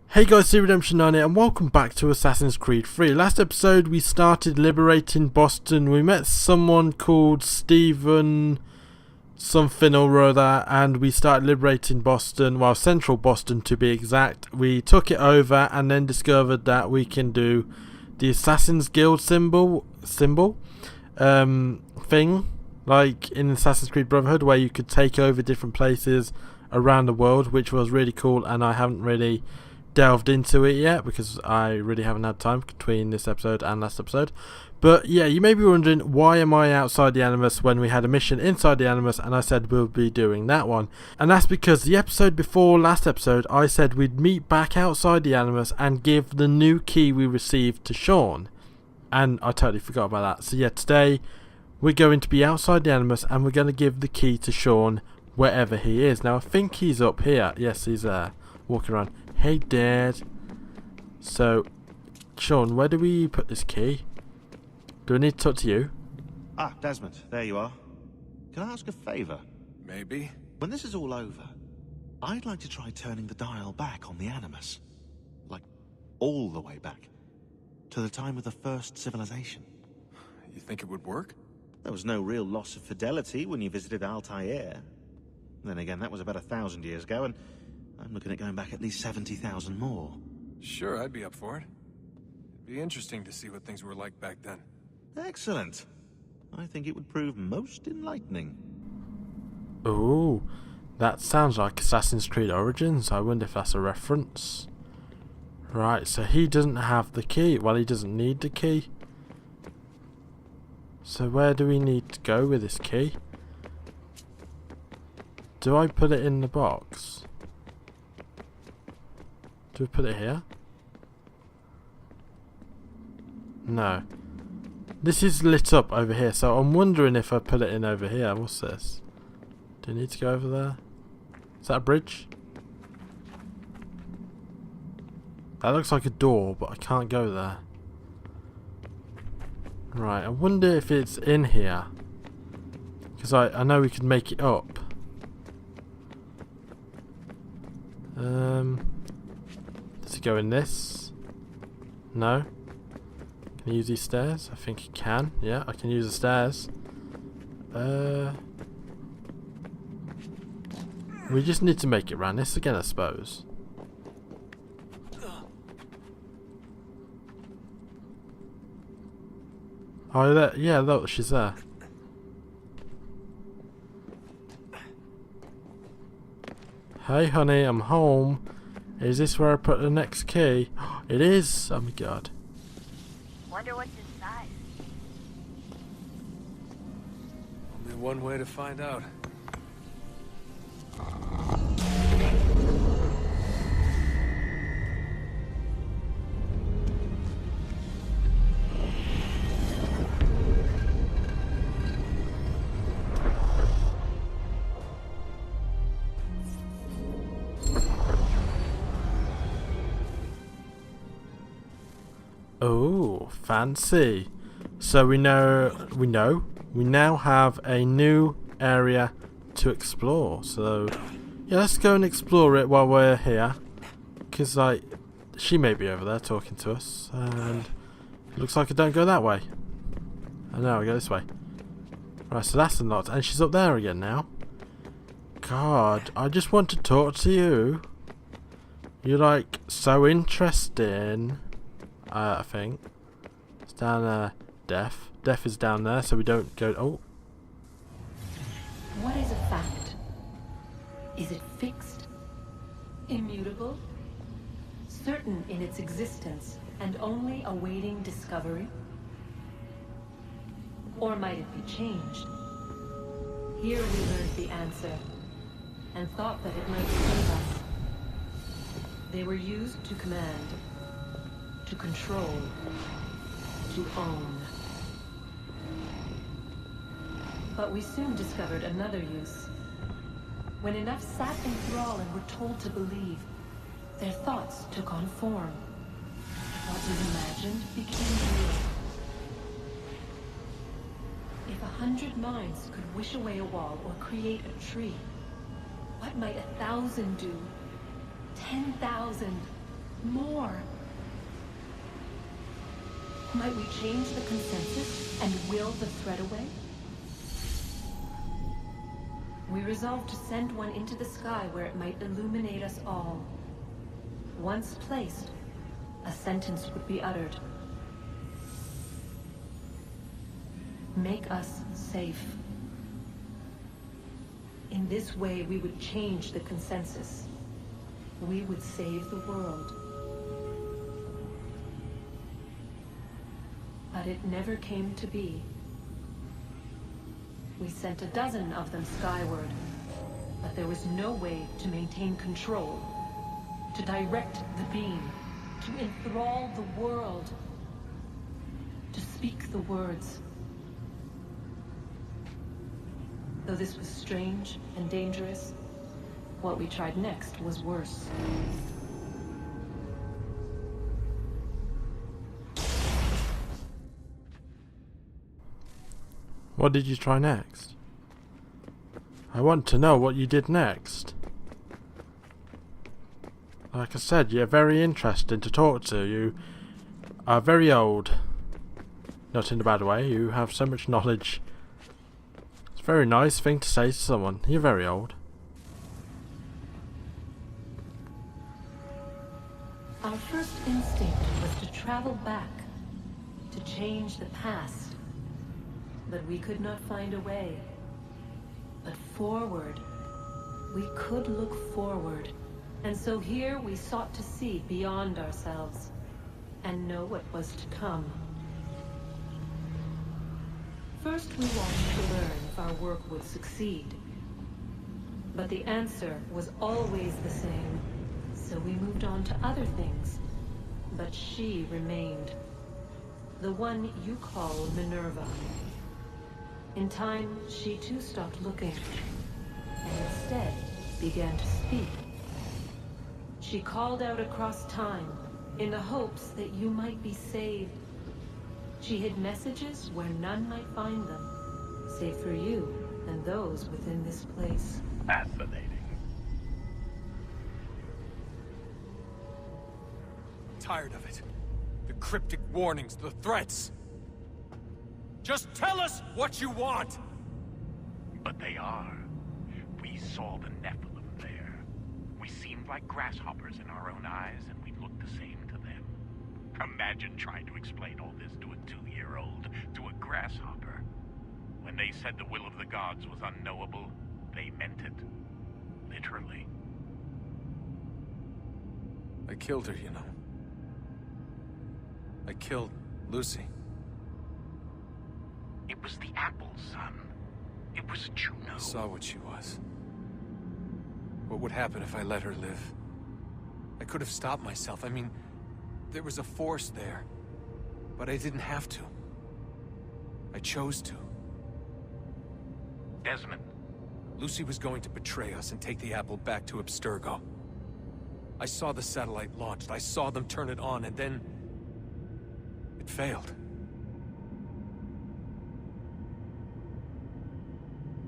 Hey guys, it's Redemption 9 here and welcome back to Assassin's Creed 3. Last episode we started liberating Boston. We met someone called Stephen something or other and we started liberating Boston, well central Boston to be exact. We took it over and then discovered that we can do the Assassin's Guild symbol thing, like in Assassin's Creed Brotherhood, where you could take over different places around the world, which was really cool, and I haven't really delved into it yet because I really haven't had time between this episode and last episode. But yeah, you may be wondering, why am I outside the Animus when we had a mission inside the Animus and I said we'll be doing that one? And that's because the episode before last episode I said we'd meet back outside the Animus and give the new key we received to Sean, and I totally forgot about that. So yeah, today we're going to be outside the Animus and we're going to give the key to Sean wherever he is. Now I think he's up here. Yes, he's there walking around. Hey Dad. So, Sean, where do we put this key? Do I need to talk to you? Ah, Desmond, there you are. Can I ask a favour? Maybe. When this is all over, I'd like to try turning the dial back on the Animus. Like, all the way back. To the time of the first civilization. You think it would work? There was no real loss of fidelity when you visited Altaïr. Then again, that was about 1,000 years ago, and I'm looking at going back at least 70,000 more. Sure, I'd be up for it. It'd be interesting to see what things were like back then. Excellent. I think it would prove most enlightening. Ooh, that sounds like Assassin's Creed Origins. I wonder if that's a reference. Right, so he doesn't have the key. Well, he doesn't need the key. So where do we need to go with this key? Do I put it in the box? Do we put it here? No. This is lit up over here, so I'm wondering if I put it in over here. What's this? Do I need to go over there? Is that a bridge? That looks like a door, but I can't go there. Right, I wonder if it's in here. Because I know we could make it up. Does it go in this? No? Can I use these stairs? I think it can. Yeah, I can use the stairs. We just need to make it round this again, I suppose. Oh, there. Yeah, look, she's there. Hey honey, I'm home. Is this where I put the next key? It is! Oh my god. Wonder what's inside. Only one way to find out. Oh, fancy. So we now have a new area to explore. So yeah, let's go and explore it while we're here. Because like, she may be over there talking to us. And it looks like I don't go that way. Oh no, I go this way. Right, so that's unlocked. And she's up there again now. God, I just want to talk to you. You're like so interesting. I think it's down there. Death is down there, so we don't go. Oh, what is a fact? Is it fixed, immutable, certain in its existence and only awaiting discovery? Or might it be changed? Here we learned the answer and thought that it might save us. They were used to command, to control, to own. But we soon discovered another use. When enough sat in thrall and were told to believe, their thoughts took on form. What was imagined became real. If 100 minds could wish away a wall or create a tree, what might 1,000 do? 10,000? More? Might we change the consensus and will the thread away? We resolved to send one into the sky where it might illuminate us all. Once placed, a sentence would be uttered. Make us safe. In this way, we would change the consensus. We would save the world. But it never came to be. We sent a dozen of them skyward, but there was no way to maintain control, to direct the beam, to enthrall the world, to speak the words. Though this was strange and dangerous, what we tried next was worse. What did you try next? I want to know what you did next. Like I said, you're very interesting to talk to. You are very old. Not in a bad way, you have so much knowledge. It's a very nice thing to say to someone. You're very old. Our first instinct was to travel back, to change the past. But we could not find a way. But forward, we could look forward. And so here we sought to see beyond ourselves, and know what was to come. First we wanted to learn if our work would succeed. But the answer was always the same. So we moved on to other things. But she remained. The one you call Minerva. In time, she too stopped looking, and instead began to speak. She called out across time, in the hopes that you might be saved. She hid messages where none might find them, save for you and those within this place. Fascinating. Tired of it. The cryptic warnings, the threats. Just tell us what you want! But they are. We saw the Nephilim there. We seemed like grasshoppers in our own eyes, and we looked the same to them. Imagine trying to explain all this to a 2-year-old, to a grasshopper. When they said the will of the gods was unknowable, they meant it. Literally. I killed her, you know. I killed Lucy. It was the apple, son. It was Juno. I saw what she was. What would happen if I let her live? I could have stopped myself. I mean, there was a force there. But I didn't have to. I chose to. Desmond. Lucy was going to betray us and take the apple back to Abstergo. I saw the satellite launched. I saw them turn it on, and then... it failed.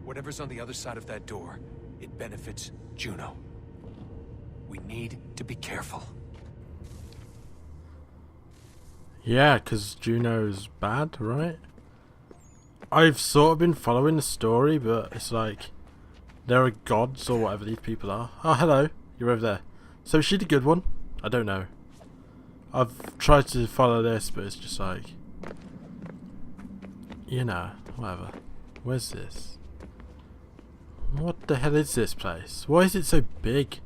Whatever's on the other side of that door, it benefits Juno. We need to be careful. Yeah, because Juno's bad, right? I've sort of been following the story, but it's like there are gods or whatever these people are. Oh, hello. You're over there. So is she the good one? I don't know. I've tried to follow this, but it's just like... you know, whatever. Where's this? What the hell is this place? Why is it so big?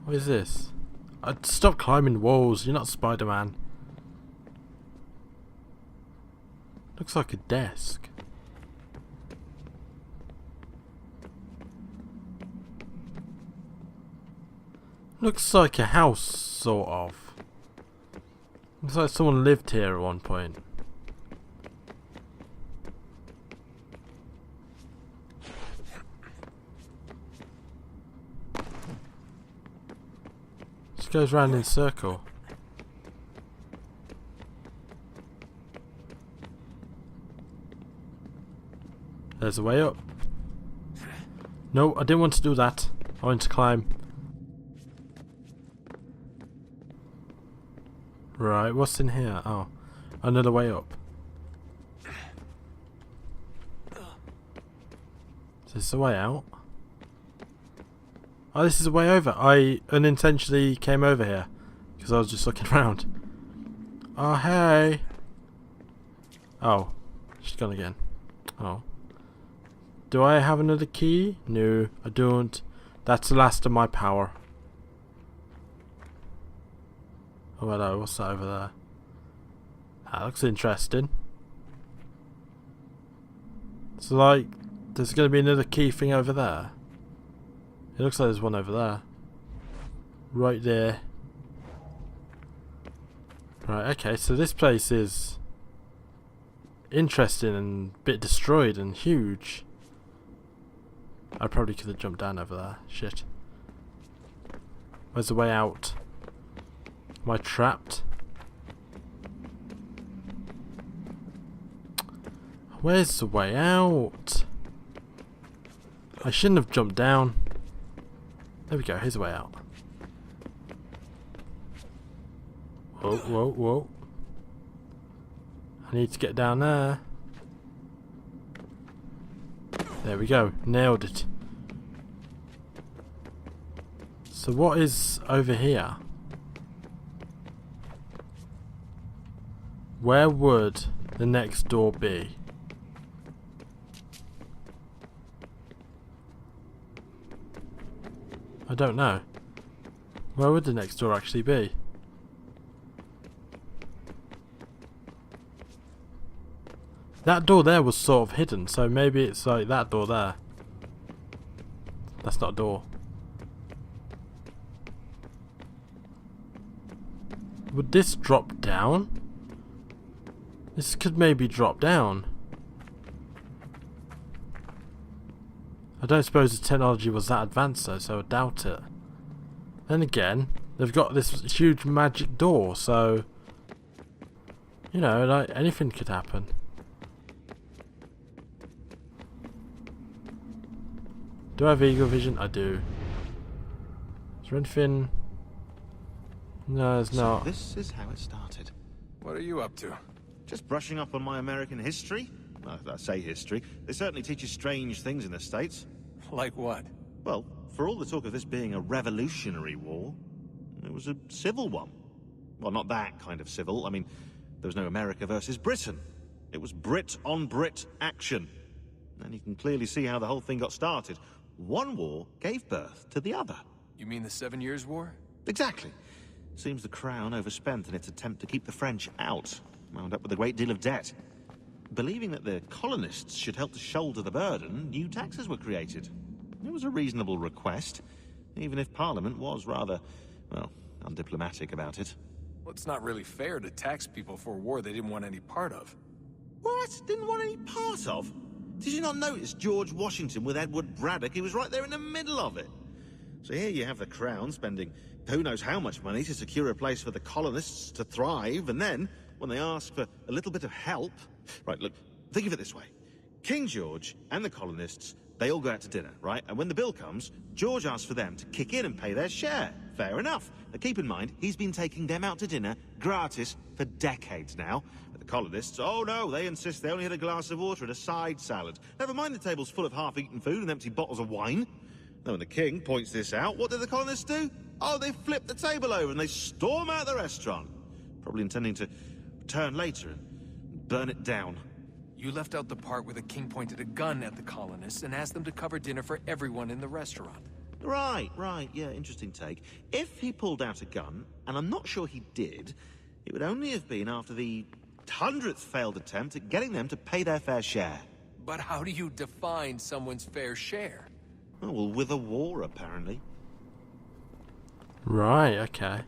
What is this? Stop climbing walls. You're not Spider-Man. Looks like a desk. Looks like a house, sort of. Looks like someone lived here at one point. Just goes round in a circle. There's a way up. No, I didn't want to do that. I want to climb. Right, what's in here? Oh, another way up. Is this the way out? Oh, this is the way over. I unintentionally came over here because I was just looking around. Oh, hey. Oh, she's gone again. Oh. Do I have another key? No, I don't. That's the last of my power. Oh, hello. What's that over there? That looks interesting. So, like, there's going to be another key thing over there. It looks like there's one over there. Right there. Right, okay, so this place is interesting and a bit destroyed and huge. I probably could have jumped down over there. Shit. Where's the way out? Am I trapped? Where's the way out? I shouldn't have jumped down. There we go, here's the way out. Whoa, whoa, whoa. I need to get down there. There we go, nailed it. So what is over here? Where would the next door be? I don't know. Where would the next door actually be? That door there was sort of hidden, so maybe it's like that door there. That's not a door. Would this drop down? This could maybe drop down. I don't suppose the technology was that advanced though, so I doubt it. Then again, they've got this huge magic door, so you know, like anything could happen. Do I have eagle vision? I do. Is there anything? No, there's not. So this is how it started. What are you up to? Just brushing up on my American history. Well, I say history. They certainly teach you strange things in the States. Like what? Well, for all the talk of this being a revolutionary war, it was a civil one. Well, not that kind of civil. I mean, there was no America versus Britain. It was Brit on Brit action. And you can clearly see how the whole thing got started. One war gave birth to the other. You mean the 7 Years' War? Exactly. Seems the Crown overspent in its attempt to keep the French out. Wound up with a great deal of debt. Believing that the colonists should help to shoulder the burden, new taxes were created. It was a reasonable request, even if Parliament was rather, well, undiplomatic about it. Well, it's not really fair to tax people for a war they didn't want any part of. What? Didn't want any part of? Did you not notice George Washington with Edward Braddock? He was right there in the middle of it. So here you have the Crown spending who knows how much money to secure a place for the colonists to thrive, and then, when they ask for a little bit of help... Right, look, think of it this way. King George and the colonists, they all go out to dinner, right? And when the bill comes, George asks for them to kick in and pay their share. Fair enough. Now keep in mind, he's been taking them out to dinner, gratis, for decades now. But the colonists, oh no, they insist they only had a glass of water and a side salad. Never mind the table's full of half-eaten food and empty bottles of wine. Now when the king points this out, what do the colonists do? Oh, they flip the table over and they storm out the restaurant. Probably intending to return later and burn it down. You left out the part where the king pointed a gun at the colonists and asked them to cover dinner for everyone in the restaurant. Right, yeah, interesting take. If he pulled out a gun, and I'm not sure he did, it would only have been after the 100th failed attempt at getting them to pay their fair share. But how do you define someone's fair share? Oh, well, with a war, apparently. Right, okay.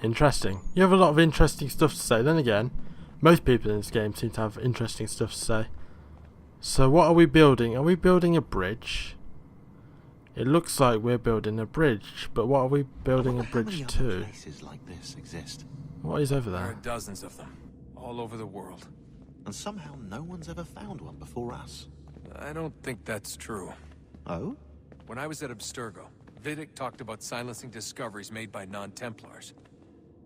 Interesting. You have a lot of interesting stuff to say. Then again, most people in this game seem to have interesting stuff to say. So what are we building? Are we building a bridge? It looks like we're building a bridge, but what are we building a bridge to? How many other places like this exist? What is over There are there? dozens of them, all over the world. And somehow no one's ever found one before us. I don't think that's true. Oh? When I was at Abstergo, Vidic talked about silencing discoveries made by non-Templars.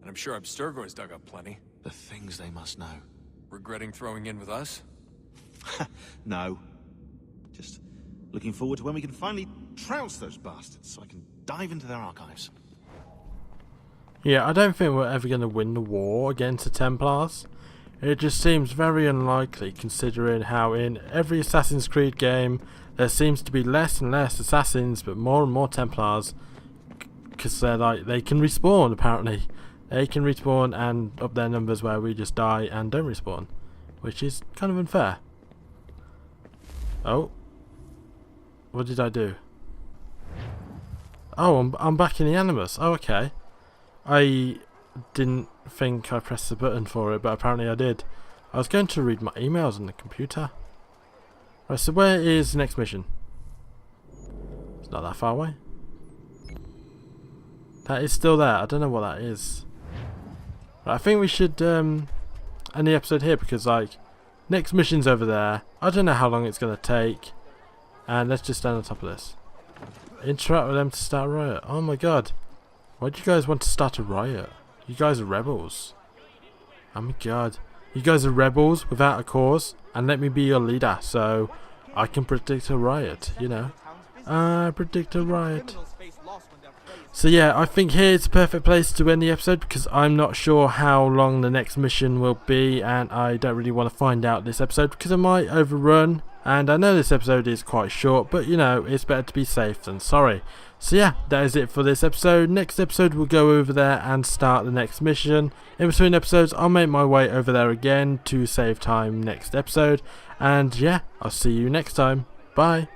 And I'm sure Abstergo has dug up plenty. The things they must know. Regretting throwing in with us? No. Just looking forward to when we can finally trounce those bastards so I can dive into their archives. Yeah, I don't think we're ever going to win the war against the Templars. It just seems very unlikely considering how in every Assassin's Creed game there seems to be less and less assassins but more and more Templars, because they're like, they can respawn apparently. They can respawn and up their numbers where we just die and don't respawn, which is kind of unfair. Oh, what did I do? Oh, I'm back in the Animus. Oh, okay. I didn't think I pressed the button for it, but apparently I did. I was going to read my emails on the computer. Right, so where is the next mission? It's not that far away. That is still there. I don't know what that is. Right, I think we should end the episode here because, like, next mission's over there. I don't know how long it's going to take. And let's just stand on top of this. Interact with them to start a riot. Oh my god. Why do you guys want to start a riot? You guys are rebels. Oh my god. You guys are rebels without a cause. And let me be your leader so I can predict a riot, you know. I predict a riot. So yeah, I think here's the perfect place to end the episode because I'm not sure how long the next mission will be and I don't really want to find out this episode because I might overrun, and I know this episode is quite short, but you know, it's better to be safe than sorry. So yeah, that is it for this episode. Next episode we'll go over there and start the next mission. In between episodes I'll make my way over there again to save time next episode, and yeah, I'll see you next time. Bye.